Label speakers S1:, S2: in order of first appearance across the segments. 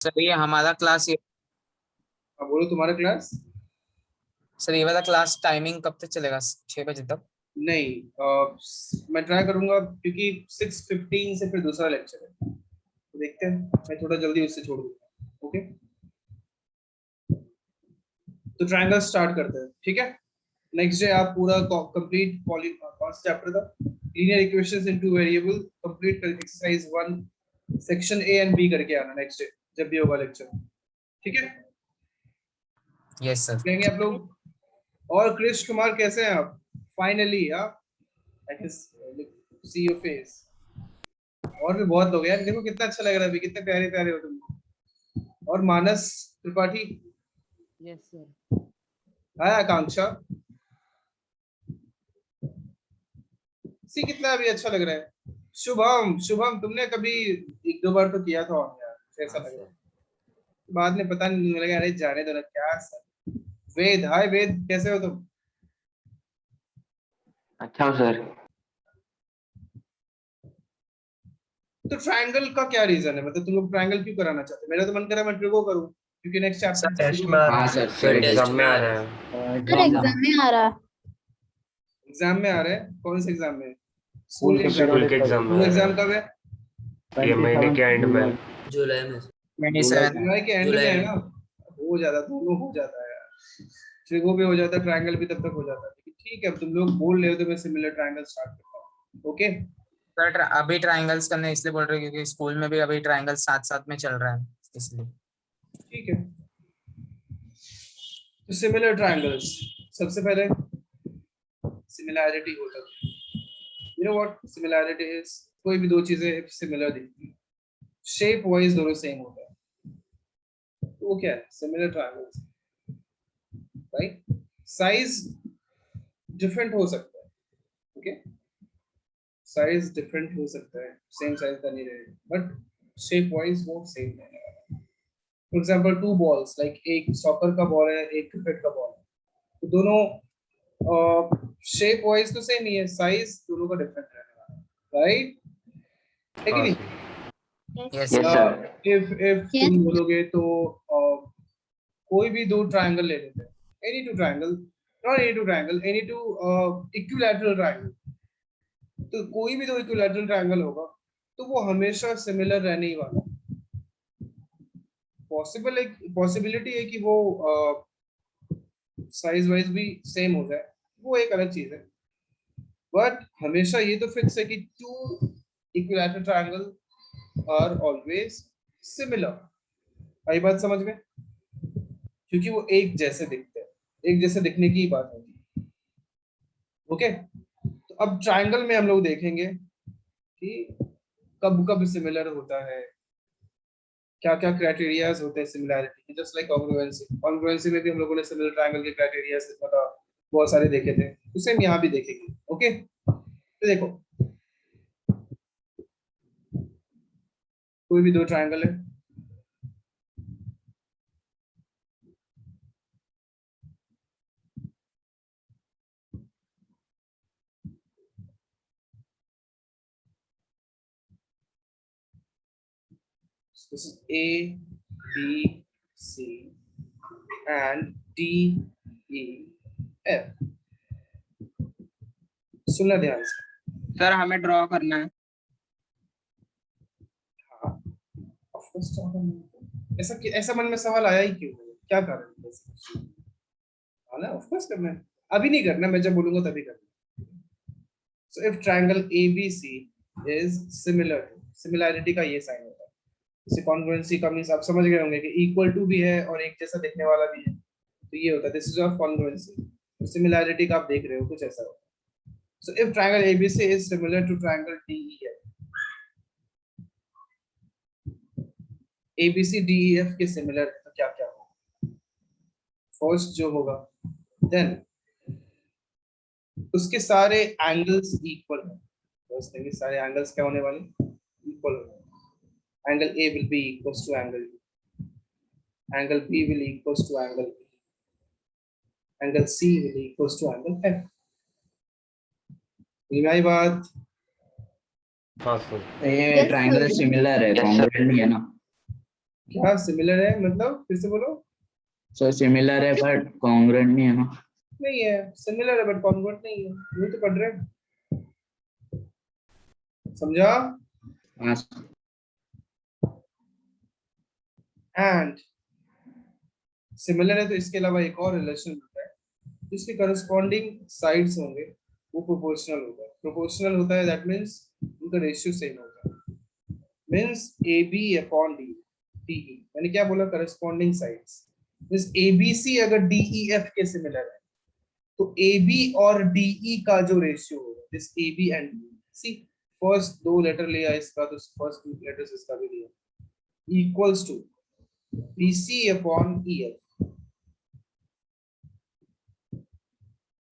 S1: Sir ये हमारा class ये
S2: हाँ बोलो, तुम्हारा क्लास?
S1: सर ये वाला क्लास टाइमिंग कब तक चलेगा? 6 बजे तक?
S2: नहीं, मैं ट्राई करूंगा क्योंकि 6:15 से फिर दूसरा लेक्चर है, तो देखते हैं, मैं थोड़ा जल्दी उससे छोड़ दूंगा। ओके, तो ट्रायंगल स्टार्ट करते हैं, ठीक है। नेक्स्ट डे आप पूरा कंप्लीट कौन सा चैप्टर था? Linear equations in two variable, complete कर exercise 1 section A and B करके आना नेक्स्ट डे जब भी होगा लेक्चर, ठीक है।
S1: Yes sir.
S2: कहेंगे आप लोग। और कृष्ण कुमार कैसे हैं आप? Finally I can see your face. और भी बहुत लोग हैं यार, देखो कितना अच्छा लग रहा है अभी, कितने प्यारे प्यारे हो तुम। और Manas Tripathi.
S3: Yes sir.
S2: Hi Akanksha. सी कितना अभी अच्छा लग रहा है। शुभम, शुभम तुमने कभी 1-2 बार तो किया था ऑन यार, ऐसा लग रहा है। बाद में पता नहीं लगा, अरे जाने दो ना क्या सर। वेद, हाय वेद, कैसे हो तुम?
S4: अच्छा हो सर।
S2: तो ट्रायंगल का क्या रीजन है, मतलब तुम लोग ट्रायंगल क्यों कराना चाहते हो? मेरा तो मन कर रहा है मैं ट्रिगो करूं, क्योंकि नेक्स्ट
S1: सर
S2: चैप्टर
S1: टेस्ट
S2: शुरू
S1: में आ
S2: होगा।
S1: रहा
S4: हाँ
S1: है
S4: सर,
S1: सर टेस्ट
S4: एग्जाम में
S1: में
S4: आ
S1: आ
S4: रहा
S1: रहा
S4: है।
S1: है।
S5: सर एग्जाम में आ रहा है।
S2: एग्जाम में आ रहा है? कौन से एग्जाम में?
S5: स्कूल के
S4: स्कूल के एग्जाम में
S2: स्कूल
S4: आ रहा
S2: एग्जाम
S4: है।
S2: कब है?
S4: ये महीने के एंड में।
S3: जुलाई में।
S1: 27
S2: जुलाई के एंड में है ना? हो जाता, दोनों हो जाता है यार। ट्रिगो भी हो जाता है, ट्रायंगल भी तब तक हो जाता है, लेकिन ठीक है, अब तुम लोग बोल रहे हो तो मैं सिमिलर ट्रायंगल स्टार्ट करता हूँ। ओके,
S1: सर अभी ट्रायंगल्स करने इसलिए बोल रहे हैं क्योंकि स्कूल में भी अभी ट्रायंगल साथ साथ में चल रहा है, इसलिए।
S2: ठीक है। तो सिमिलर ट्रायंगल्स, सबसे पहले सिमिलैरिटी होता है। You know what similarity is? कोई भी दो चीजें सिमिलर दिखती है, शेप वाइज दोनों सेम होता है, तो वो क्या है? Similar triangles, right. Size different हो सकता है, ओके, साइज डिफरेंट हो सकता है, सेम साइज का नहीं रहेगा, बट शेप वाइज वो सेम रहेगा। फॉर एग्जांपल 2 बॉल्स, लाइक एक सॉकर का बॉल है, एक क्रिकेट का बॉल है, तो दोनों शेप वाइज तो सेम ही है, साइज दोनों का डिफरेंट रहेगा, राइट? है कि
S4: हाँ
S2: नहीं?
S4: Sir.
S1: Yes
S4: yes
S1: sir.
S4: Sir.
S2: If तुम बोलोगे तो कोई भी दो ट्रायंगल ले लेते हैं, any two triangle, not any two triangle, any two equilateral triangle, तो कोई भी दो इक्विलैटरल ट्रायंगल होगा तो वो हमेशा सिमिलर रहने ही वाला है। पॉसिबल एक पॉसिबिलिटी है कि वो साइज वाइज भी सेम हो जाए, वो एक अलग चीज है, बट हमेशा ये तो फिक्स है कि 2 equilateral triangle are always similar. आई बात समझ में? क्योंकि वो एक जैसे दिखते हैं, एक जैसे दिखने की ही बात होगी। ओके, तो अब ट्रायंगल में हम लोग देखेंगे कि कब कब सिमिलर होता है, क्या क्या क्राइटेरियाज होते हैं सिमिलैरिटी के, जस्ट लाइक कॉन्ग्रुएंसी। कॉन्ग्रुएंसी में भी हम लोगों ने सिमिलर ट्रायंगल के क्राइटेरियाज मतलब बहुत सारे देखे थे, उसे हम यहाँ भी देखेंगे। ओके, तो देखो, कोई भी दो ट्रायंगल है, this is A, B, C and D, E, F। सुनना ध्यान से।
S3: सर हमें ड्रॉ करना है।
S2: हाँ, of course draw करना है। ऐसा मन में सवाल आया ही क्यों? क्या कारण है ऐसा? हाँ ना, of course करना है। अभी नहीं करना, मैं जब बोलूंगा तभी करना। So if triangle ABC is similar, similarity का ये साइन होता है। जैसे कॉन्ग्रुएंसी का मींस आप समझ गए होंगे कि इक्वल टू भी है और एक जैसा दिखने वाला भी है, तो ये होता है, this is of congruency. Similarity का आप देख रहे हो कुछ ऐसा होता है। So if triangle ABC is similar to triangle DEF, ABC DEF के सिमिलर तो क्या क्या होगा? फर्स्ट जो होगा, देन उसके सारे एंगल्स इक्वल हैं। फर्स्ट थिंग, सारे एंगल्स क्या होने वाले? इक्वल होने। Angle A will be equals to angle B, angle B will equals to angle B, angle C will equals to angle F. यही बात।
S4: हाँ सर।
S5: ये ट्रायंगल सिमिलर है,
S4: Yes, sir.
S5: कॉन्ग्रुएंट नहीं है ना?
S2: क्या सिमिलर है मतलब, फिर से बोलो।
S5: सर सिमिलर है बट कॉन्ग्रुएंट नहीं है ना।
S2: नहीं है, सिमिलर है बट कॉन्ग्रुएंट नहीं है, वही तो पढ़ रहे हैं, समझा।
S5: हाँ
S2: एंड सिमिलर है तो इसके अलावा एक और रिलेशन होता है, जिसके करस्पॉन्डिंग साइड्स होंगे वो प्रोपोर्शनल होता है। प्रोपोर्शनल होता है दैट मींस उनका रेशियो सेम होता है, means A B upon D D. मैंने क्या बोला, corresponding sides. Means A B C अगर डी ई एफ के सिमिलर है तो ए बी और डी ई का जो रेशियो होगा, this A B and C, first दो लेटर लिया इसका तो फर्स्ट टू लेटर्स इसका भी लिया, equals to B C upon E F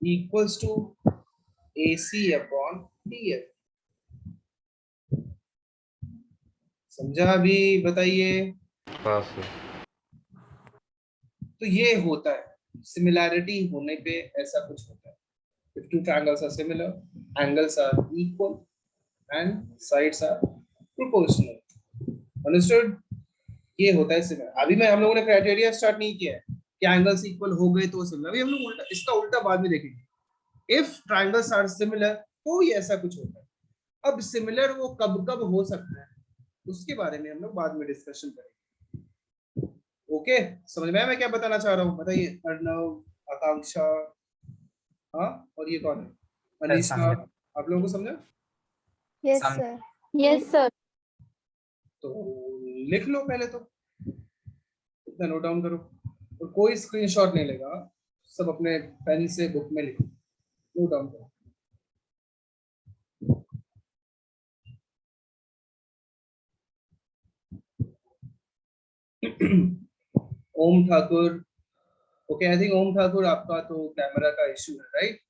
S2: equals to AC upon DF। समझा अभी, बताइए।
S4: हाँ सर।
S2: तो ये होता है सिमिलैरिटी होने पे ऐसा कुछ होता है। If two triangles are similar, angles are equal and sides are proportional. Understood? ये होता है सिमिलर। अभी मैं हम लोगों ने क्राइटेरिया स्टार्ट नहीं किया है कि एंगल्स इक्वल हो गए तो सिमिलर, अभी हम लोग उल्टा, इसका उल्टा बाद में देखेंगे। इफ ट्राइंगल्स आर सिमिलर तो ये ऐसा कुछ होता है। अब सिमिलर वो कब कब हो सकता है उसके बारे में हम लोग बाद में डिस्कशन करेंगे। ओके, समझ में आया मैं क्या बताना चाह रहा हूँ? बताइए। अर्णव, आकांक्षा, हाँ, और ये कौन है? अनीशा,
S1: समझा।
S2: आप लोगों को समझा?
S5: यस
S1: सम-
S5: सर। Yes sir.
S2: तो लिख लो पहले तो, इतना नोट डाउन करो, और कोई स्क्रीनशॉट नहीं लेगा, सब अपने पेन से बुक में लिखो, नोट डाउन करो। ओम ठाकुर, ओके, आई थिंक ओम ठाकुर आपका तो कैमरा का इशू है, राइट?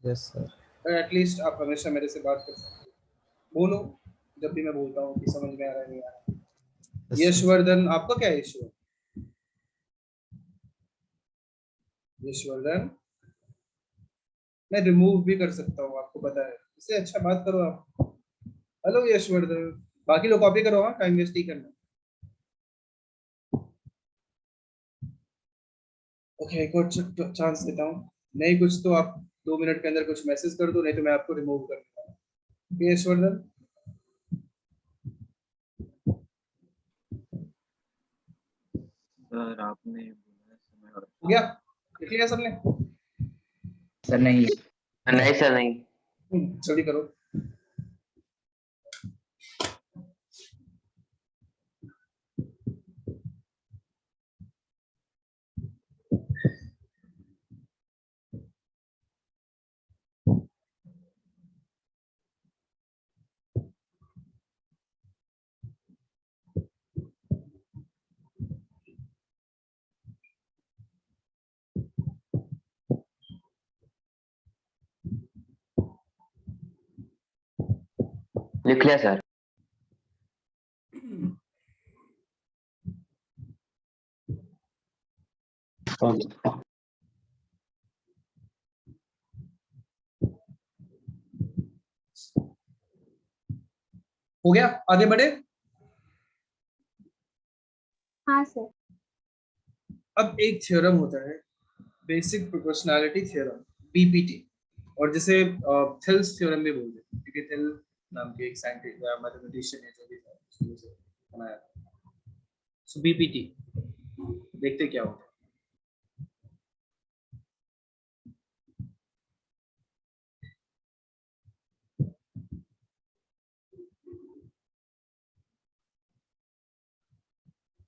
S1: Yes sir.
S2: एटलीस्ट आप हमेशा मेरे से बात कर सकते हो, बोलो जब भी मैं बोलता हूँ कि समझ में आ रहा है नहीं आ रहा। यशवर्धन, आपका क्या इशू है? यशवर्धन, मैं रिमूव भी कर सकता हूँ, आपको पता है, इससे अच्छा बात करो आप। हेलो यशवर्धन, बाकी लोग कॉपी करो, हाँ, टाइम वेस्ट नहीं करना। ओके, एक और चांस देता हूँ, नहीं कुछ तो आप 2 मिनट के अंदर कुछ मैसेज कर दो, नहीं तो मैं आपको रिमूव कर दूंगा। यशवर्धन,
S6: सर आपने बोला समय और
S2: हो गया? लिख लिया सबने?
S5: सर नहीं।
S4: नहीं सर नहीं।
S2: जल्दी करो।
S4: लिख लिया सर।
S2: हो गया, आगे बढ़े।
S5: हाँ सर।
S2: अब एक थ्योरम होता है, बेसिक प्रोपोर्शनैलिटी थ्योरम, बीपीटी, और जिसे थिल्स थ्योरम भी बोलते हैं, क्योंकि थिल नाम के एक साइंटिस्ट या मैथमेटिशियन है जो भी था, उसने उसे बनाया। सो बीपीटी देखते क्या होता है।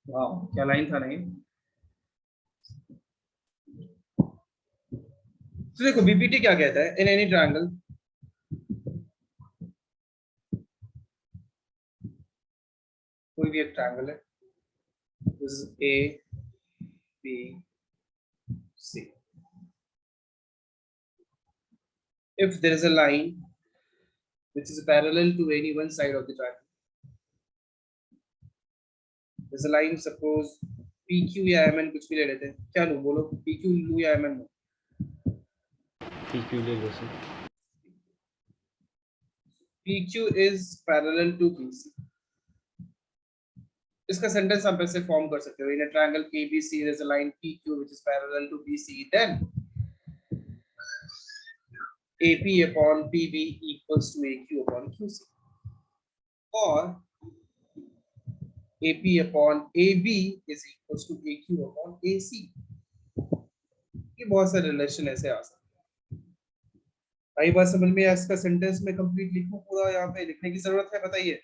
S2: वाह, क्या लाइन था नहीं। तो देखो बीपीटी क्या कहता है, इन एनी ट्रायंगल कोई भी एक ट्रायंगल है, this is A B C, if there is a line which is parallel to any one side of the triangle, there's a line, suppose PQ या MN कुछ भी ले लेते हैं, क्या लूं, बोलो, PQ लूं या MN लूं?
S4: PQ ले लो सर।
S2: PQ is parallel to BC, इसका सेंटेंस आप ऐसे फॉर्म कर सकते हो, in a triangle ABC there is a line PQ which is parallel to BC, then AP upon PB equals to AQ upon QC, or AP upon AB is equals to AQ upon AC. ये बहुत सारे relation ऐसे आ सकते हैं। आई बात समझ में? इसका सेंटेंस में कंप्लीट लिखूं पूरा, यहाँ पे लिखने की जरूरत है? बताइए,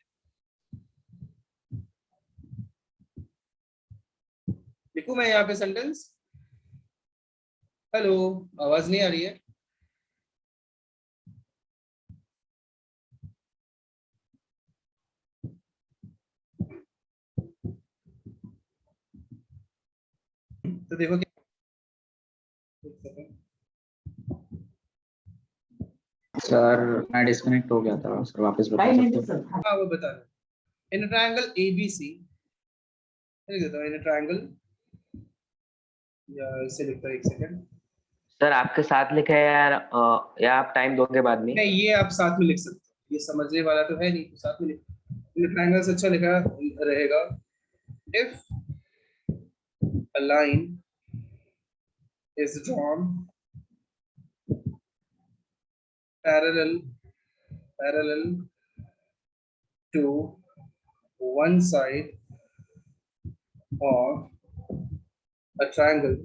S2: लिखूं मैं यहाँ पे सेंटेंस? हेलो, आवाज नहीं आ रही है? तो देखो क्या,
S5: सर मैं डिस्कनेक्ट हो गया था सर, वापस बता सकते हैं?
S2: हाँ वो बता रहे। इन ट्रायंगल ABC लिख देता हूँ, इन ट्रायंगल, या इसे लिखता हूँ, एक सेकंड।
S4: सर आपके साथ लिखा है यार, या आप टाइम दोगे बाद में?
S2: नहीं, ये आप साथ में लिख सकते हो, ये समझने वाला तो है नहीं, तो साथ में लिख। इन ट्रायंगल से अच्छा लिखा रहेगा, if a line is drawn parallel to one side of a triangle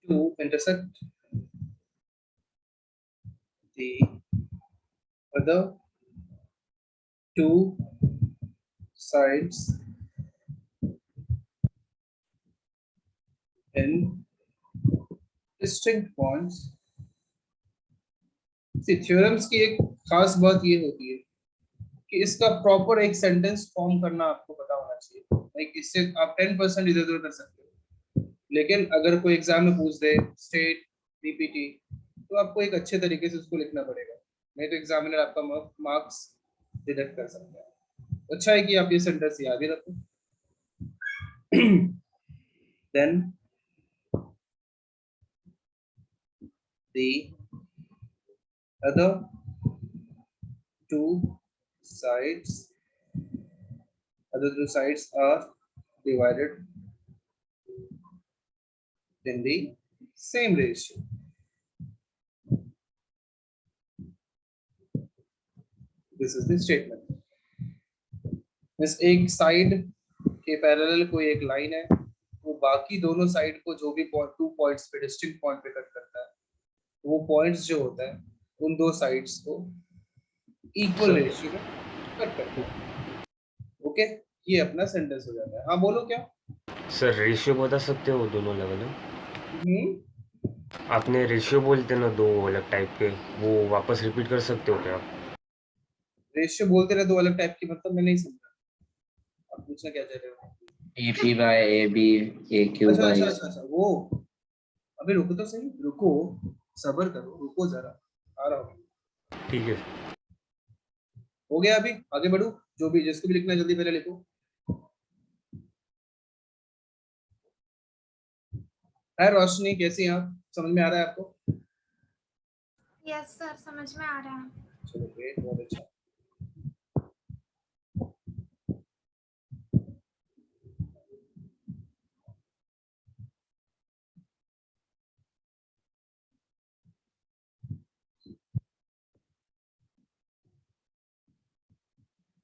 S2: to intersect the other two sides in distinct points. Theorems की एक खास बात ये होती है कि इसका प्रॉपर एक सेंटेंस फॉर्म करना आपको पता होना चाहिए। लाइक इससे आप 10% इधर उधर कर सकते हो, लेकिन अगर कोई एग्जाम में पूछ दे स्टेट पीपीटी, तो आपको एक अच्छे तरीके से उसको लिखना पड़ेगा, नहीं तो एग्जामिनर आपका मार्क्स डिडक्ट कर सकता है। अच्छा है कि आप ये सेंटेंस याद ही रखो। Then the other two sides are divided in the same ratio. This is the statement. इस एक साइड के पैरेलल कोई एक लाइन है, वो बाकी दोनों साइड को जो भी 2 पॉइंट्स पे डिस्टिंक्ट पॉइंट पे कट करता है, वो पॉइंट्स जो होता है उन दो साइड्स को इक्वल रेशियो में कट करता है। ओके, ये अपना सेंटेंस हो जाता है। हाँ बोलो क्या
S7: सर? रेशियो बता सकते हो दोनों लेवल है? आपने रेशियो बोलते ना दो अलग टाइप के, वो वापस रिपीट कर सकते हो क्या आप?
S2: रेशियो बोलते रहे दो अलग टाइप की, मतलब मैं नहीं समझा आप पूछना क्या चाह रहे हो।
S5: AP by AB, AQ
S2: अच्छा
S5: by
S2: अच्छा अच्छा अच्छा, वो अबे रुको तो सही, रुको, सब्र करो, रुको जरा, आ रहा हूँ।
S7: ठीक है।
S2: हो गया, अभी आगे बढ़ू, जो भी जिसको भी लिखना है जल्दी पहले लिखो। है रोशनी, कैसी हैं आप? समझ में आ रहा है आपको?
S8: यस सर, समझ में आ रहा है।
S2: चलो ग्रेट, बहुत अच्छा।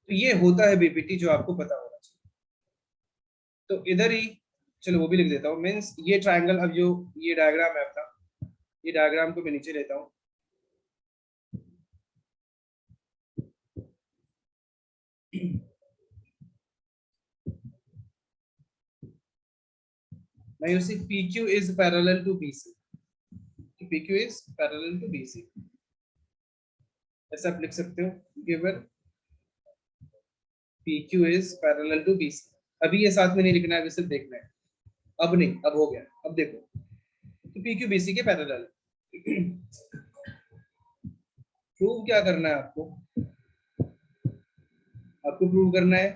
S2: तो ये होता है बीपीटी, जो आपको पता होना चाहिए। तो इधर ही चलो वो भी लिख देता हूँ। मीन्स ये ट्रायंगल, अब जो ये डायग्राम है अपना, ये डायग्राम को मैं नीचे लेता हूँ। Now you see PQ is parallel to BC. PQ is parallel to BC. ऐसा आप लिख सकते हो, given PQ is parallel to BC. अभी ये साथ में नहीं लिखना है, अभी सिर्फ देखना है। अब नहीं, अब हो गया। अब देखो, तो PQ BC के पैरेलल। प्रूव क्या करना है आपको? आपको प्रूव करना है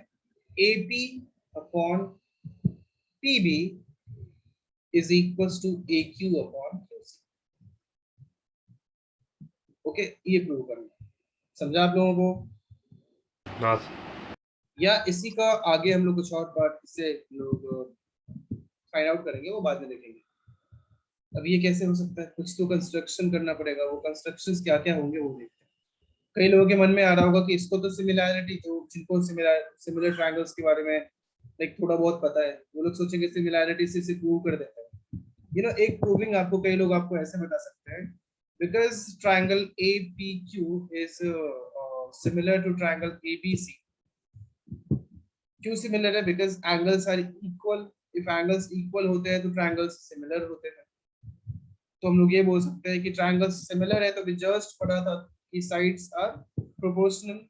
S2: AP upon PB is equals to AQ upon QC. Okay, ये प्रूव करना है। समझा आप लोगों को?
S7: हाँ।
S2: या इसी का आगे हम लोग कुछ और बात इससे लोग फाइंड आउट करेंगे, वो बाद में देखेंगे। अब ये कैसे हो सकता है, कुछ तो कंस्ट्रक्शन करना पड़ेगा, वो कंस्ट्रक्शंस क्या क्या होंगे वो देखते हैं। कई लोगों के मन में आ रहा होगा कि इसको तो सिमिलैरिटी, जो जिनको सिमिलर ट्रायंगल्स के बारे में लाइक थोड़ा बहुत पता है, वो लोग सोचेंगे सिमिलैरिटी से प्रूव कर देता है। एक प्रूविंग आपको कई लोग आपको ऐसे बता सकते हैं, because triangle APQ is similar to triangle ABC। क्यों सिमिलर है? Because angles are equal. If angles equal होते हैं तो ट्रायंगल्स सिमिलर होते हैं। तो हम लोग ये बोल सकते हैं कि ट्रायंगल्स सिमिलर है, तो भी जस्ट पढ़ा था कि sides are proportional.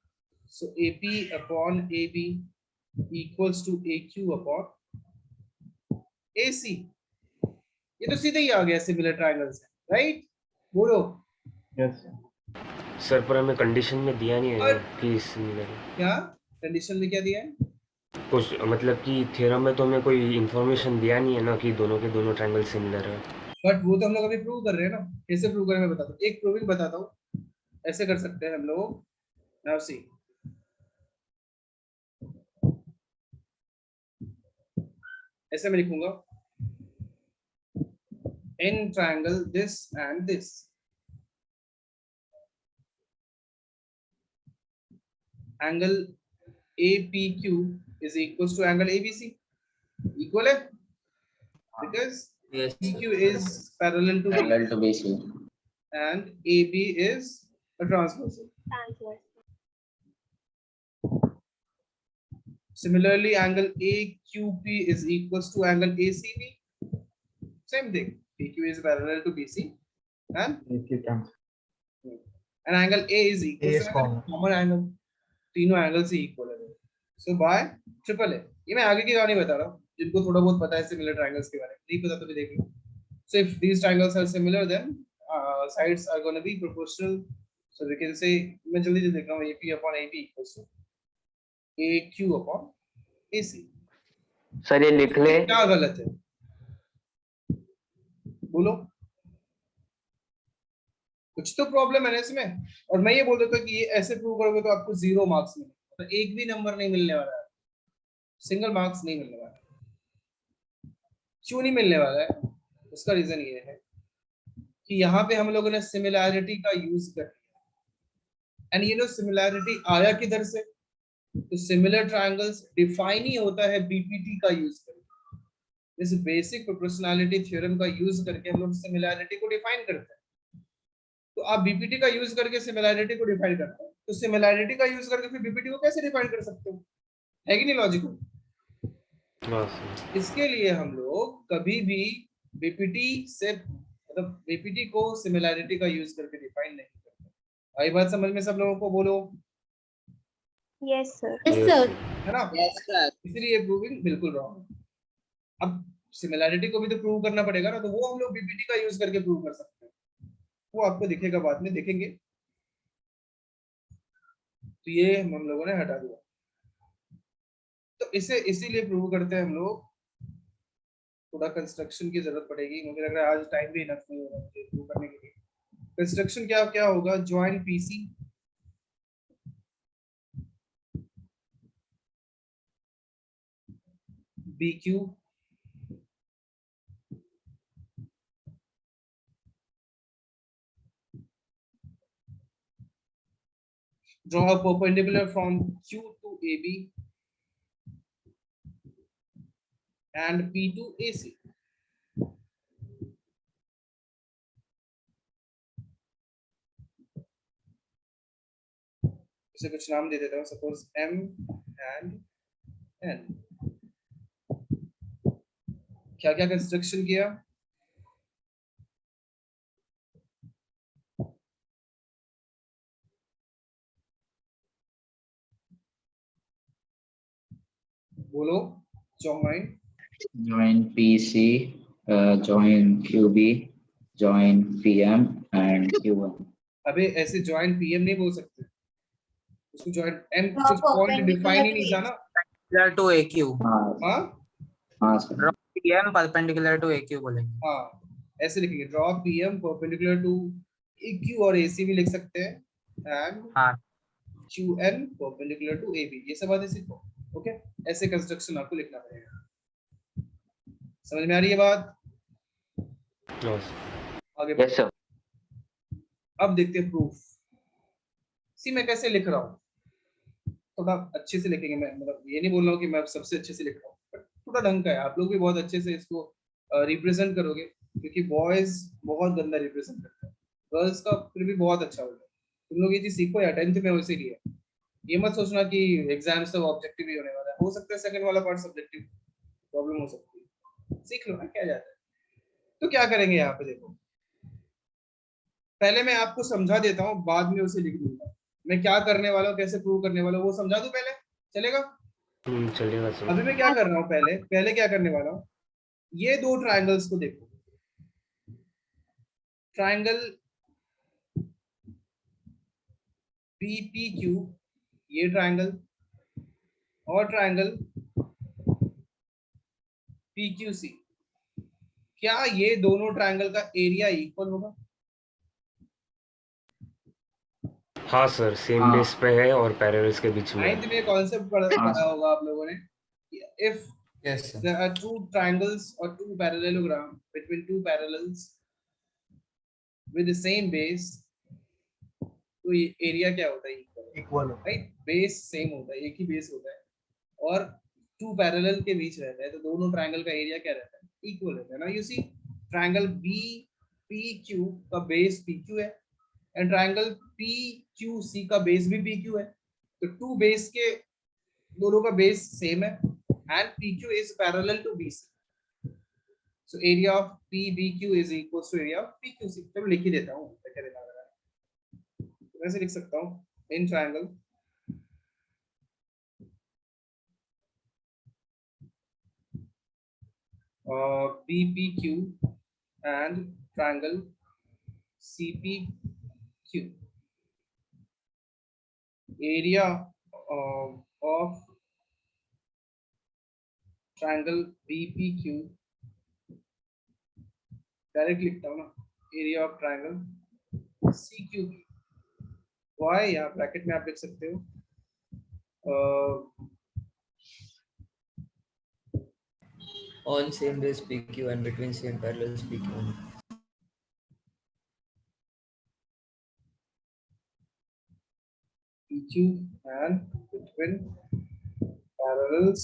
S2: So AP upon AB equals to AQ upon AC। ये तो सीधे ही आ गया सिमिलर ट्रायंगल्स है, राइट? बोलो।
S5: यस
S7: सर पर हमें कंडीशन में दिया नहीं है
S2: और-
S7: कि सिमिलर है।
S2: क्या कंडीशन में क्या दिया है?
S7: कुछ मतलब कि थ्योरम में तो हमें कोई इन्फॉर्मेशन दिया नहीं है ना कि दोनों के दोनों ट्रायंगल सिमिलर है।
S2: बट वो तो हम लोग अभी प्रूव कर रहे हैं ना। कैसे प्रूव करें मैं बताता हूँ, एक प्रूविंग बताता हूँ। ऐसे कर सकते हैं हम लोग। नाउ सी, ऐसे मैं लिखूंगा in triangle this and this, angle APQ is equals to angle ABC। Equal है because
S3: Yes, sir.
S2: PQ is parallel to B
S5: parallel to BC।
S2: and AB is a transversal। Similarly, angle AQP is equals to angle ACB। Same thing, PQ is parallel to BC and angle A is equal to common angle। तीनों angle से equal है। सो bye triple A. ये मैं आगे की कहानी बता रहा हूँ, जिनको थोड़ा बहुत पता है सिमिलर ट्रायंगल्स के बारे में, नहीं पता तो भी देख लो। So if these triangles are similar then sides are going to be proportional। so we can say, मैं जल्दी से देख रहा हूँ, AP upon AP equals to AQ upon AC।
S4: Sir ये लिख ले।
S2: क्या गलत है बोलो? कुछ तो प्रॉब्लम है ना इसमें। और मैं ये बोल देता हूँ कि ये ऐसे प्रूव करोगे तो आपको 0 मार्क्स मिलेंगे, तो एक भी नंबर नहीं मिलने वाला है, सिंगल मार्क्स नहीं मिलने वाला है। क्यों नहीं मिलने वाला है? उसका रीजन ये है कि यहाँ पे हम लोगों ने सिमिलैरिटी का यूज कर लिया। एंड सिमिलैरिटी आया किधर से? तो सिमिलर ट्रायंगल्स डिफाइन ही होता है BPT का यूज करके। इस बेसिक प्रोपोर्शनैलिटी थ्योरम का यूज करके हम लोग सिमिलैरिटी को डिफाइन करते हैं। तो आप BPT का यूज करके सिमिलैरिटी को डिफाइन करते हैं, तो सिमिलैरिटी का यूज करके फिर BPT को कैसे डिफाइन कर सकते हो? है कि नहीं लॉजिकल?
S7: हाँ सर।
S2: इसके लिए हम लोग कभी भी BPT से मतलब BPT को सिमिलैरिटी का यूज करके डिफाइन नहीं करते। आई बात समझ में सब लोगों को? बोलो।
S8: Yes sir.
S7: Yes, sir.
S2: है ना?
S3: Yes, sir.
S2: इसलिए प्रूविंग बिल्कुल रॉन्ग है। अब सिमिलैरिटी को भी तो प्रूव करना पड़ेगा ना, तो वो हम लोग BPT का यूज करके प्रूव कर सकते हैं। वो आपको दिखेगा, बाद में देखेंगे। तो ये हम लोगों ने हटा दिया। तो इसे इसीलिए प्रूव करते हैं हम लोग। थोड़ा कंस्ट्रक्शन की जरूरत पड़ेगी, मुझे लग रहा है आज टाइम भी इनफ नहीं होगा मुझे प्रूव करने के लिए। कंस्ट्रक्शन क्या क्या होगा? Join PC, BQ, draw a perpendicular from Q to AB and P to AC। इसे कुछ नाम दे देता हूँ, सपोज M and N। क्या क्या कंस्ट्रक्शन किया? बोलो।
S5: join PC, join QB, join PM and Q1।
S2: अबे ऐसे ज्वाइन PM नहीं बोल सकते, उसको ज्वाइन M कुछ पॉइंट डिफाइन ही नहीं था ना।
S1: Perpendicular to AQ।
S5: हाँ
S2: हाँ
S5: हाँ sir.
S1: PM perpendicular to AQ बोलेंगे।
S2: हाँ, ऐसे लिखेंगे, draw PM perpendicular to EQ और AC भी लिख सकते हैं, एंड
S1: हाँ
S2: QN परपेंडिकुलर टू AB। ये सब बातें सीखो। ओके, ऐसे कंस्ट्रक्शन आपको लिखना पड़ेगा। समझ में आ रही है बात?
S7: Yes.
S2: आगे
S4: यस सर।
S2: अब देखते हैं प्रूफ। सी मैं कैसे लिख रहा हूँ, थोड़ा अच्छे से लिखेंगे। मैं मतलब ये नहीं बोल रहा हूँ कि मैं सबसे अच्छे से लिख रहा हूँ, बट थोड़ा ढंग का है। आप लोग भी बहुत अच्छे से इसको रिप्रेजेंट करोगे, क्योंकि बॉयज बहुत गंदा रिप्रेजेंट करते हैं, गर्ल्स का फिर भी बहुत अच्छा होता है। तुम लोग ये चीज सीखो या 10th में वैसे लिए। ये मत सोचना कि एग्जाम्स तो ऑब्जेक्टिव ही होने वाला है। हो सकता है सेकंड वाला पार्ट सब्जेक्टिव, प्रॉब्लम हो सकती है। सीख लो ना क्या जाता है। तो क्या करेंगे यहाँ पे, देखो पहले मैं आपको समझा देता हूँ, बाद में उसे लिख दूंगा। मैं क्या करने वाला हूँ, कैसे प्रूव करने वाला हूँ, वो समझा दूं पहले, चलेगा?
S7: चलेगा सर।
S2: अभी मैं क्या कर रहा हूँ, पहले क्या करने वाला हूँ, ये दो ट्राइंगल्स को देखो। ट्राइंगल BPQ, ये ट्राइंगल, और ट्राइंगल PQC, क्या ये दोनों ट्राइंगल का एरिया इक्वल होगा?
S7: हाँ सर, सेम
S5: हाँ।
S7: बेस पे है और पैरेलल्स के बीच में है।
S2: 9th में कॉन्सेप्ट पढ़ा होगा आप लोगों ने। If
S1: Yes, sir.
S2: there are two triangles or two parallelogram between two parallels with the same base, तो ये एरिया क्या होता है? Equal, right? बेस सेम होता है, एक ही बेस होता है, और टू पैरेलल के बीच रहता है, तो दोनों ट्रायंगल का एरिया क्या रहता है? इक्वल रहता है ना। यू सी ट्रायंगल BPQ का बेस PQ है, एंड ट्रायंगल PQC का बेस भी PQ है, तो टू बेस के दोनों का बेस सेम है, and PQ is parallel to BC, so area of PBQ is equals to area of PQC। चलो लिख ही देता हूँ, क्या दिमाग लगा रहा है, वैसे लिख सकता हूँ। In triangle BPQ and triangle CPQ, area of triangle BPQ, direct लिखता हूँ ना, area of triangle CQB। Why यहाँ ब्रैकेट में आप लिख सकते हो
S3: On same base PQ and between same parallels PQ.
S2: PQ and between parallels,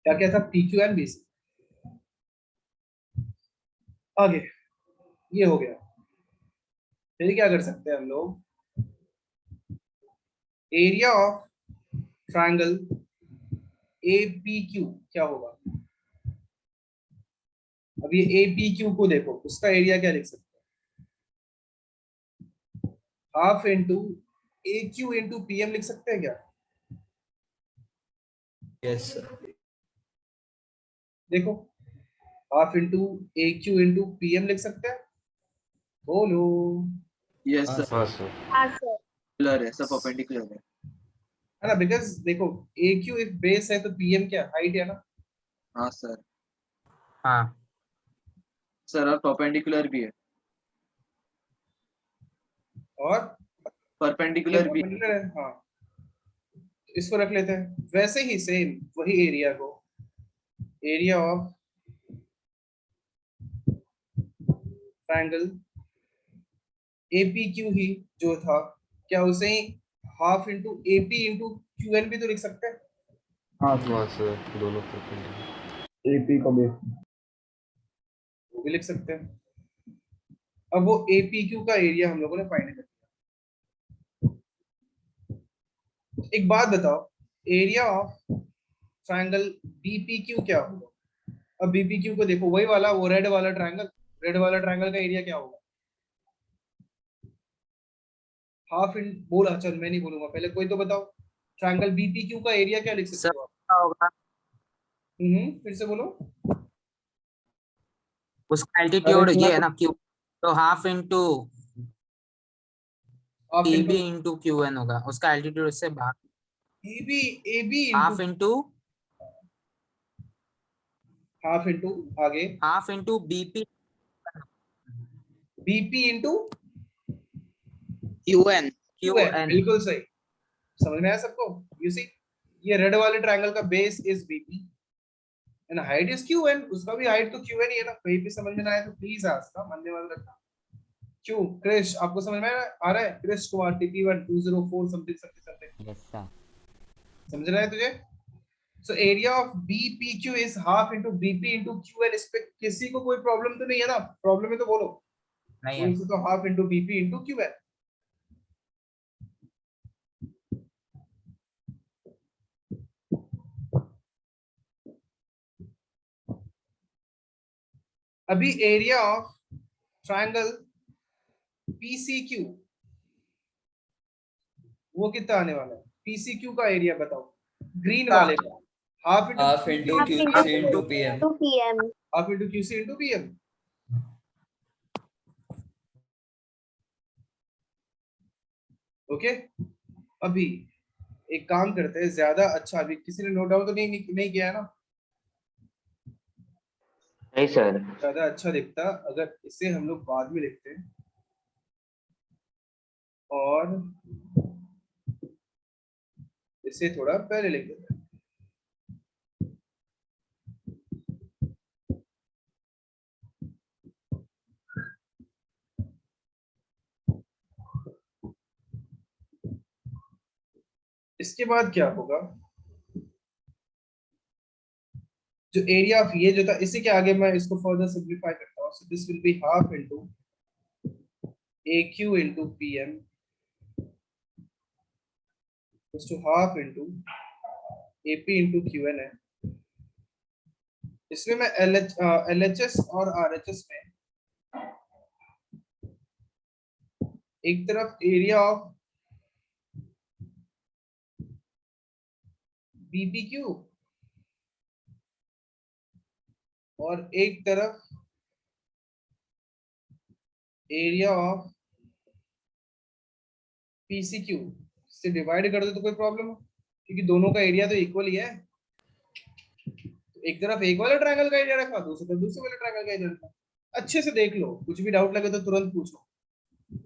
S2: क्या क्या था? PQ and BC। आगे ये हो गया, फिर क्या कर सकते हैं हम लोग? एरिया ऑफ ट्रायंगल APQ क्या होगा? अब ये APQ को देखो, उसका एरिया क्या लिख सकते हैं? Half into AQ into PM लिख सकते हैं क्या?
S3: Yes sir.
S2: देखो, half into AQ into PM लिख सकते हैं, बोलो।
S6: यस
S3: हाँ,
S6: सर,
S7: हाँ सर।
S6: परपेंडिकुलर है, सब परपेंडिकुलर
S2: है ना, बिकॉज देखो AQ इफ बेस है तो PM क्या हाइट है ना।
S6: हाँ सर।
S1: हाँ
S6: सर और परपेंडिकुलर भी है,
S2: और
S6: परपेंडिकुलर भी है।
S2: perpendicular है, हाँ, इसको रख लेते हैं। वैसे ही सेम वही एरिया को, एरिया ऑफ ट्रायंगल APQ ही जो था, क्या उसे ही half into AP into QN भी तो लिख सकते हैं?
S7: हाँ सर, दोनों परपेंडिकुलर।
S5: AP का बेस
S2: वो भी लिख सकते हैं। अब वो APQ का एरिया हम लोगों ने फाइंड कर लिया। एक बात बताओ, एरिया ऑफ ट्रायंगल BPQ क्या होगा? अब BPQ को देखो, वही वाला, वो रेड वाला ट्रायंगल, रेड वाला ट्रायंगल का एरिया क्या होगा? हाफ इन बोला, चल मैं नहीं बोलूंगा, पहले कोई तो बताओ। ट्रायंगल BPQ का एरिया क्या लिख सकते
S1: सर,
S2: हो आप?
S1: क्या होगा?
S2: फिर से बोलो।
S1: उसका एल्टीट्यूड ये है ना क्यू, तो half into
S2: half
S1: EB
S2: into
S1: into QN होगा, उसका एल्टीट्यूड इससे भाग
S2: AB
S1: हाफ
S2: इंटू
S1: इंटू
S2: आगे
S1: half into BP
S2: BP into
S3: UN.
S2: QN, बिल्कुल सही। समझ में आया सबको? यू सी ये रेड वाले ट्रायंगल का base is BP and height is QN, उसका भी हाइट तो क्यूएन ही है ना। कहीं भी समझ में ना आए तो प्लीज आस्क, मानने वाला रखना। क्यों क्रिश आपको समझ में आ रहा है? Krish Kumar TP1 204 something something something.
S9: Yes sir.
S2: समझ रहा है तुझे? So area of BPQ is half into BP into QN। इस पे किसी को कोई प्रॉब्लम तो नहीं है ना? प्रॉब्लम है तो बोलो।
S1: नहीं है।
S2: तो half into BP into QN। अभी एरिया ऑफ ट्रायंगल PCQ वो कितना आने वाला है? PCQ का एरिया बताओ, ग्रीन वाले का। Half
S3: Half into QC into PM.
S2: Half into QC into PM। Okay अभी एक काम करते हैं, ज्यादा अच्छा, अभी किसी ने नोट डाउन तो नहीं किया है ना?
S4: नहीं सर।
S2: ज्यादा अच्छा दिखता अगर इसे हम लोग बाद में लिखते हैं और इसे थोड़ा पहले लिख देते हैं। इसके बाद क्या होगा? जो एरिया ऑफ ये जो था, इसी के आगे मैं इसको फर्दर सिंपलीफाई करता हूँ। So this will be half into AQ into PM is to half into AP into QN है। इसमें मैं LHS और RHS में एक तरफ एरिया ऑफ BPQ और एक तरफ एरिया ऑफ PCQ से डिवाइड कर दो तो कोई प्रॉब्लम हो, क्योंकि दोनों का एरिया तो इक्वल ही है। तो एक तरफ एक वाला ट्रायंगल का एरिया रखा, दूसरी तरफ दूसरे वाले ट्रायंगल का एरिया रखा। अच्छे से देख लो, कुछ भी डाउट लगे तो तुरंत पूछो।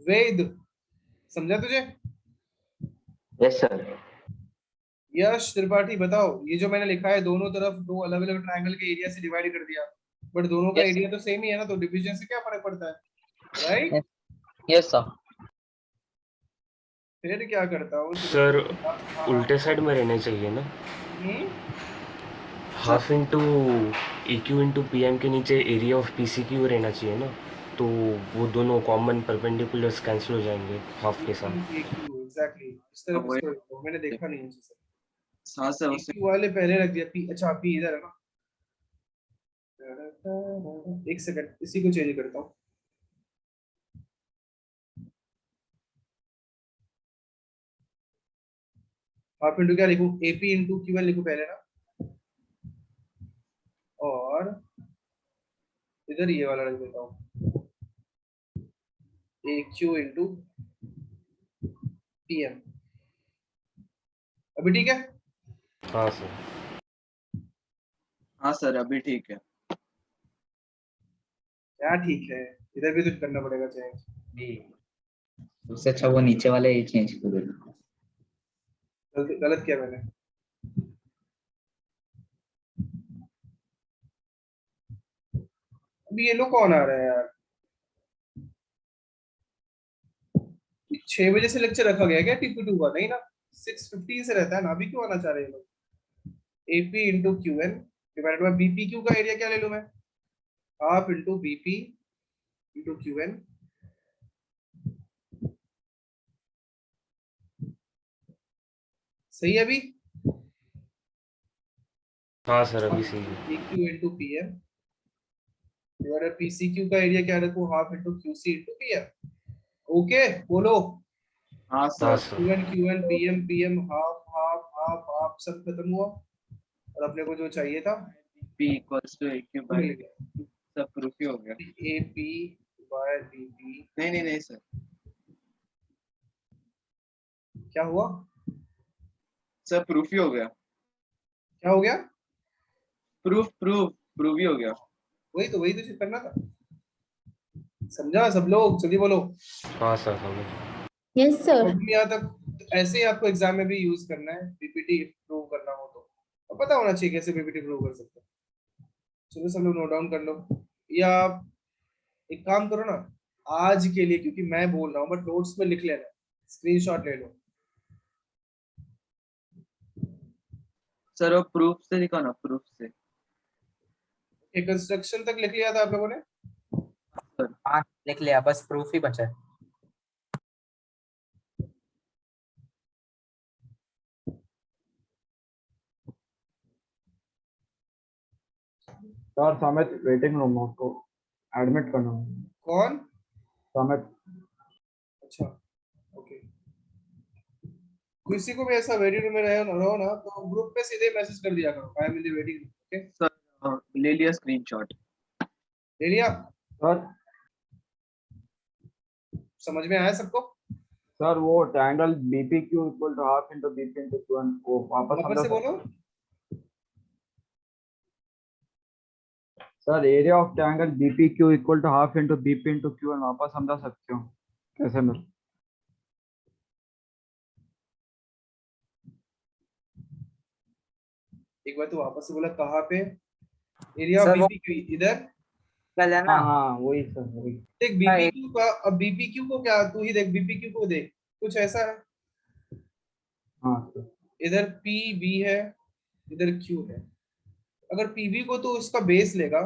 S2: वेद समझा तुझे?
S4: Yes sir.
S2: यश त्रिपाठी बताओ, ये जो मैंने लिखा है दोनों तरफ दो अलग अलग ट्रायंगल के एरिया से डिवाइड कर दिया, बट दोनों का एरिया तो सेम ही है ना, तो डिवीजन से क्या फर्क पड़ता है? राइट?
S9: Yes sir.
S2: फिर क्या करता हूँ
S7: सर उल्टे साइड में रहने चाहिए ना? Half into EQ into PM के नीचे एरिया ऑफ PCQ रहना चाहिए ना, तो वो दोनों कॉमन परपेंडिकुलर्स कैंसिल हो जाएंगे हाफ के साथ।
S2: एग्जैक्टली इस तरफ
S6: वही।
S2: इसको मैंने देखा नहीं है सर।
S6: हाँ सर उससे
S2: PQ वाले पहले रख दिया, P अच्छा P इधर है ना। एक सेकंड इसी को चेंज करता हूँ। हाफ इंटू क्या लिखूं? AP इंटू QN लिखूं पहले ना, और इधर ये वाला रख देता हूँ AQ इंटू PM। अभी ठीक है?
S7: हाँ सर।
S6: हाँ सर अभी ठीक है।
S2: क्या ठीक है? इधर भी तो करना पड़ेगा चेंज।
S5: उससे अच्छा वो नीचे वाले ही चेंज कर देना।
S2: गलत किया मैंने। अभी ये लोग कौन आ रहा है यार? 6 बजे से लेक्चर रखा गया क्या TP2 का? नहीं ना, 6:15 से रहता है ना। अभी क्यों आना चाह रहे हैं लोग? AP into QN divided by BPQ का एरिया क्या ले लूं मैं? Half into BP into QN। सही है अभी?
S7: हाँ सर अभी सही है।
S2: PQ into PM divided PCQ का एरिया क्या रखूं? Half into QC into PM। Okay बोलो।
S6: हाँ
S7: हाँ
S6: sir
S7: sir.
S2: QN PM half half half half सब खत्म हुआ, और अपने को जो चाहिए था
S6: P इक्वल्स टू AQ
S2: मिल
S6: बाय
S2: गया।
S6: सब प्रूफ ही हो गया।
S2: AP बाय BP
S6: नहीं सर,
S2: क्या हुआ?
S6: सर प्रूफ ही हो गया।
S2: क्या हो गया?
S6: प्रूफ ही हो गया।
S2: वही तो करना था। समझा सब लोग? जल्दी बोलो।
S7: हाँ सर समझ।
S10: Yes sir.
S2: यहाँ तक तो ऐसे ही आपको एग्जाम में भी यूज करना है पीपीटी प्रूव करना हो तो, और पता होना चाहिए कैसे पीपीटी प्रूव कर सकते हैं। चलो सब लोग नोट डाउन कर लो, या एक काम करो ना आज के लिए, क्योंकि मैं बोल रहा हूँ बट नोट्स में लिख लेना, स्क्रीनशॉट ले लो।
S6: सर वो प्रूफ से लिखो ना, प्रूफ से।
S2: कंस्ट्रक्शन तक लिख लिया था आप लोगों ने?
S1: हाँ लिख लिया, बस प्रूफ ही बचा है।
S9: सर समित वेटिंग रूम में, उसको एडमिट करना है।
S2: कौन?
S9: समित।
S2: अच्छा ओके, किसी को भी ऐसा वेटिंग रूम में रहो ना तो ग्रुप पे सीधे मैसेज कर दिया करो, I am in the waiting room. Okay
S6: sir ले लिया स्क्रीनशॉट।
S2: ले लिया?
S9: सर
S2: समझ में आया सबको?
S9: सर वो triangle BPQ equal to half into BP into Q1 वो वापस
S2: वापस से बोलो।
S9: Sir area of triangle BPQ equal to half into BP into Q1 वापस समझा सकते हो कैसे मिल?
S2: एक बार तो वापस से बोला कहाँ पे? एरिया
S1: सर, वो-
S2: बीपीक्यू इधर।
S1: कल है ना?
S9: हाँ वही सर वही।
S2: देख बीपीक्यू का, अब बीपीक्यू को क्या, तू ही देख बीपीक्यू को देख, कुछ ऐसा है,
S9: हाँ सर।
S2: इधर पीबी है, इधर क्यू है। अगर पीबी को तो इसका बेस लेगा,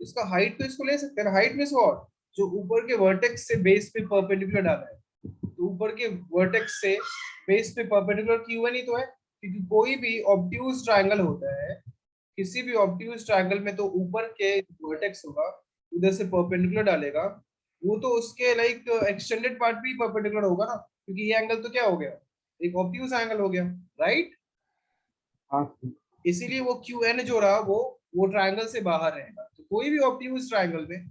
S2: इसका हाइट तो इसको ले सकते हैं ना, हाइट में से और जो ऊपर के वर्टेक्स से बेस पे परपेंडिकुलर डाला है, तो ऊपर के वर्टेक्स से बेस पे परपेंडिकुलर Q1 ही तो है, क्योंकि कोई भी ऑब्ट्यूज ट्रायंगल होता है, किसी भी ऑब्ट्यूज ट्रायंगल में तो ऊपर के वर्टेक्स होगा, उधर से परपेंडिकुलर डालेगा, वो तो उसके लाइक एक्सटेंडेड पार्ट भी परपेंडिकुलर होगा ना, क्योंकि ये एंगल तो क्या हो गया, एक ऑब्ट्यूज एंगल हो गया, राइट?
S9: हाँ सर।
S2: इसीलिए वो QN जो रहा वो ट्रायंगल से बाहर रहेगा। तो कोई भी ऑब्ट्यूज ट्रायंगल में,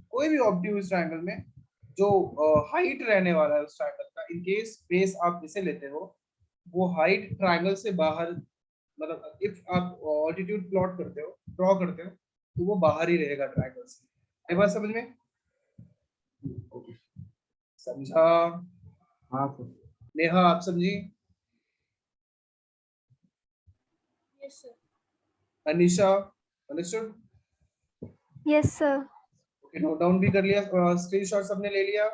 S2: कोई भी ऑब्ट्यूज ट्रायंगल में जो हाइट रहने वाला है उस ट्रायंगल का, इन केस बेस आप इसे लेते हो, वो हाइट ट्रायंगल से बाहर, मतलब इफ आप ऑल्टीट्यूड प्लॉट करते हो, ड्रॉ करते हो, तो वो बाहर ही रहेगा ट्रायंगल से। ये बात समझ में? समझा?
S9: हाँ सर।
S2: नेहा आप समझी?
S8: Yes, sir.
S2: Anisha understood?
S8: Yes, sir.
S2: Okay, note down भी कर लिया, स्क्रीनशॉट सबने ले लिया?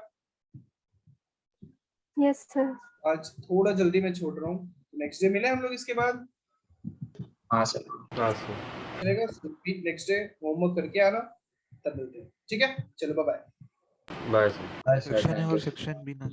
S8: Yes, sir.
S2: आज थोड़ा जल्दी मैं छोड़ रहा हूँ, नेक्स्ट डे मिले हम लोग इसके बाद,
S5: हाँ सर।
S7: हाँ सर।
S2: चलेगा? नेक्स्ट डे होमवर्क करके आना, तब मिलते हैं, ठीक है? चलो bye bye.
S7: Bye sir.
S5: Bye, sir.
S10: Section
S5: Thank
S10: A
S5: you.
S10: और सेक्शन B ना